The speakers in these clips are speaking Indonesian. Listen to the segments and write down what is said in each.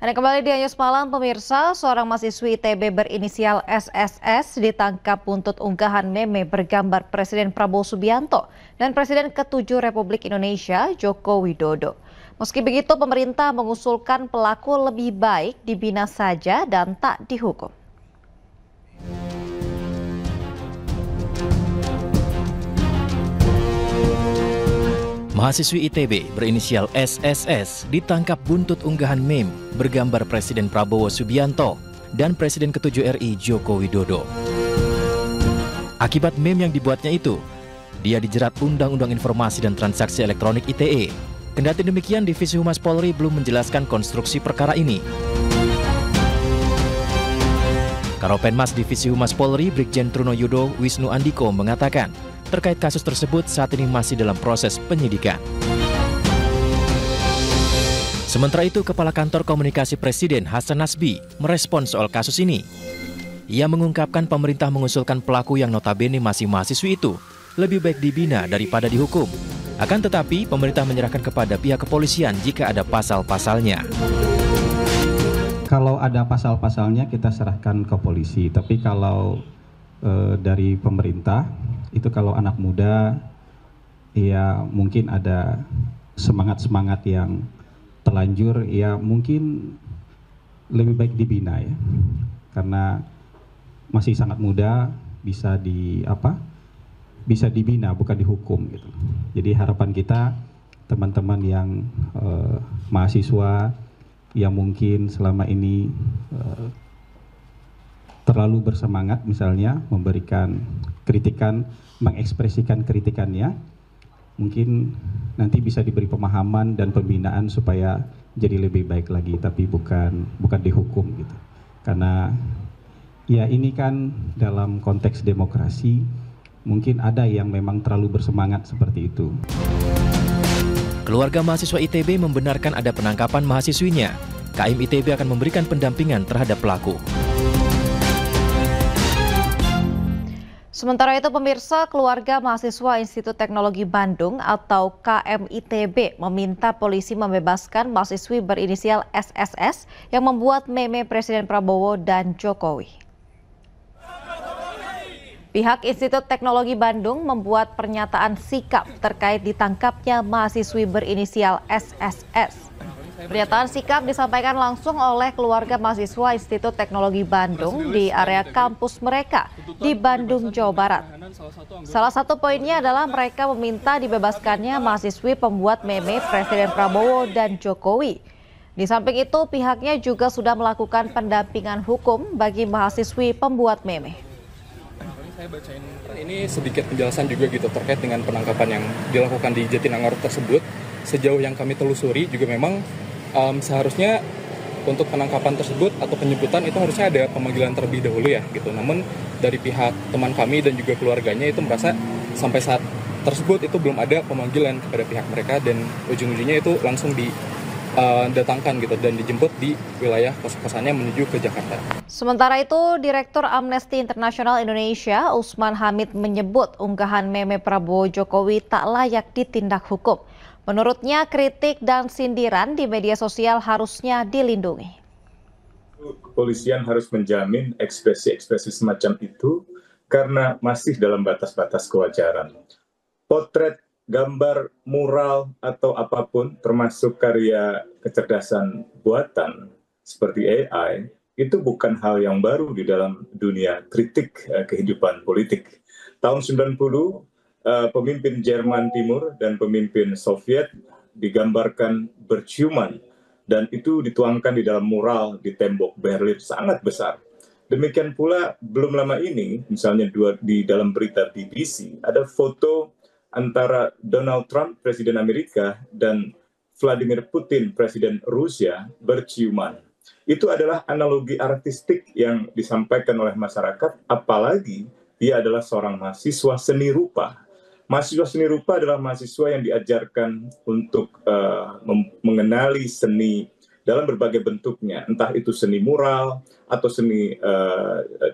Anda kembali di Anyus Malam, pemirsa. Seorang mahasiswi ITB berinisial SSS ditangkap buntut unggahan meme bergambar Presiden Prabowo Subianto dan Presiden ke-7 Republik Indonesia Joko Widodo. Meski begitu, pemerintah mengusulkan pelaku lebih baik dibina saja dan tak dihukum. Mahasiswi ITB berinisial SSS ditangkap buntut unggahan meme bergambar Presiden Prabowo Subianto dan Presiden ke-7 RI Joko Widodo. Akibat meme yang dibuatnya itu, dia dijerat Undang-Undang Informasi dan Transaksi Elektronik ITE. Kendati demikian, Divisi Humas Polri belum menjelaskan konstruksi perkara ini. Karopenmas Divisi Humas Polri Brigjen Trunoyudo Wisnu Andiko mengatakan, terkait kasus tersebut saat ini masih dalam proses penyidikan. Sementara itu, Kepala Kantor Komunikasi Presiden Hasan Nasbi merespon soal kasus ini. Ia mengungkapkan pemerintah mengusulkan pelaku yang notabene masih mahasiswi itu lebih baik dibina daripada dihukum. Akan tetapi, pemerintah menyerahkan kepada pihak kepolisian jika ada pasal-pasalnya. Kalau ada pasal-pasalnya kita serahkan ke polisi, tapi kalau dari pemerintah, itu kalau anak muda, ya mungkin ada semangat-semangat yang terlanjur, ya mungkin lebih baik dibina ya. Karena masih sangat muda, bisa dibina, bukan dihukum gitu. Jadi harapan kita, teman-teman yang mahasiswa yang mungkin selama ini terlalu bersemangat misalnya memberikan kritikan, mengekspresikan kritikannya, mungkin nanti bisa diberi pemahaman dan pembinaan supaya jadi lebih baik lagi, tapi bukan dihukum gitu. Karena ya ini kan dalam konteks demokrasi, mungkin ada yang memang terlalu bersemangat seperti itu. Keluarga mahasiswa ITB membenarkan ada penangkapan mahasiswinya. KM ITB akan memberikan pendampingan terhadap pelaku. Sementara itu, pemirsa, keluarga mahasiswa Institut Teknologi Bandung atau KM ITB meminta polisi membebaskan mahasiswi berinisial SSS yang membuat meme Presiden Prabowo dan Jokowi. Pihak Institut Teknologi Bandung membuat pernyataan sikap terkait ditangkapnya mahasiswi berinisial SSS. Pernyataan sikap disampaikan langsung oleh keluarga mahasiswa Institut Teknologi Bandung di area kampus mereka di Bandung, Jawa Barat. Salah satu poinnya adalah mereka meminta dibebaskannya mahasiswi pembuat meme Presiden Prabowo dan Jokowi. Di samping itu, pihaknya juga sudah melakukan pendampingan hukum bagi mahasiswi pembuat meme. Saya bacain ini sedikit penjelasan juga gitu terkait dengan penangkapan yang dilakukan di Jatinangor tersebut. Sejauh yang kami telusuri juga memang seharusnya untuk penangkapan tersebut atau penjemputan itu harusnya ada pemanggilan terlebih dahulu ya gitu. Namun dari pihak teman kami dan juga keluarganya itu merasa sampai saat tersebut itu belum ada pemanggilan kepada pihak mereka dan ujung-ujungnya itu langsung didatangkan gitu dan dijemput di wilayah kos-kosannya menuju ke Jakarta. Sementara itu, Direktur Amnesty International Indonesia Usman Hamid menyebut unggahan meme Prabowo Jokowi tak layak ditindak hukum. Menurutnya, kritik dan sindiran di media sosial harusnya dilindungi. Kepolisian harus menjamin ekspresi-ekspresi semacam itu karena masih dalam batas-batas kewajaran. Potret, gambar, mural, atau apapun, termasuk karya kecerdasan buatan seperti AI, itu bukan hal yang baru di dalam dunia kritik kehidupan politik. Tahun 90, pemimpin Jerman Timur dan pemimpin Soviet digambarkan berciuman dan itu dituangkan di dalam mural di tembok Berlin sangat besar. Demikian pula belum lama ini, misalnya di dalam berita BBC, ada foto antara Donald Trump, Presiden Amerika, dan Vladimir Putin, Presiden Rusia, berciuman. Itu adalah analogi artistik yang disampaikan oleh masyarakat, apalagi dia adalah seorang mahasiswa seni rupa. Mahasiswa seni rupa adalah mahasiswa yang diajarkan untuk mengenali seni dalam berbagai bentuknya, entah itu seni mural, atau seni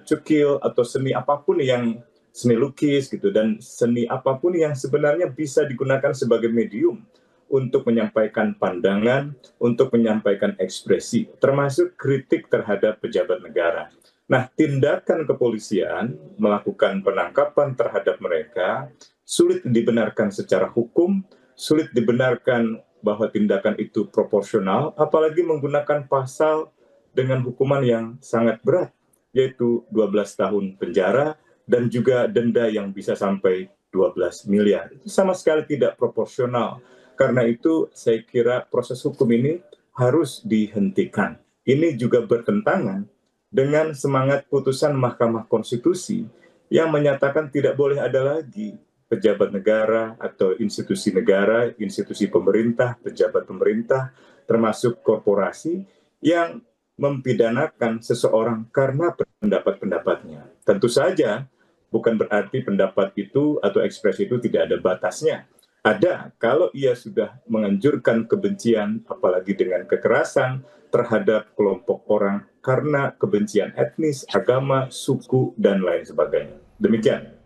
cukil, atau seni apapun yang seni lukis gitu, dan seni apapun yang sebenarnya bisa digunakan sebagai medium untuk menyampaikan pandangan, untuk menyampaikan ekspresi, termasuk kritik terhadap pejabat negara. Nah, tindakan kepolisian melakukan penangkapan terhadap mereka sulit dibenarkan secara hukum, sulit dibenarkan bahwa tindakan itu proporsional, apalagi menggunakan pasal dengan hukuman yang sangat berat, yaitu 12 tahun penjara dan juga denda yang bisa sampai 12 miliar. Itu sama sekali tidak proporsional. Karena itu saya kira proses hukum ini harus dihentikan. Ini juga bertentangan dengan semangat putusan Mahkamah Konstitusi yang menyatakan tidak boleh ada lagi pejabat negara atau institusi negara, institusi pemerintah, pejabat pemerintah, termasuk korporasi yang mempidanakan seseorang karena pendapat-pendapatnya. Tentu saja bukan berarti pendapat itu atau ekspresi itu tidak ada batasnya. Ada, kalau ia sudah menganjurkan kebencian, apalagi dengan kekerasan terhadap kelompok orang karena kebencian etnis, agama, suku, dan lain sebagainya. Demikian.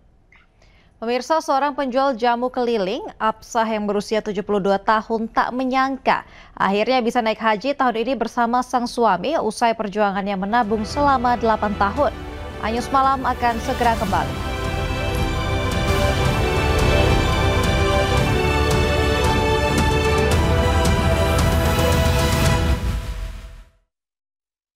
Pemirsa, seorang penjual jamu keliling, Absah yang berusia 72 tahun tak menyangka akhirnya bisa naik haji tahun ini bersama sang suami usai perjuangannya menabung selama 8 tahun. Anyus Malam akan segera kembali.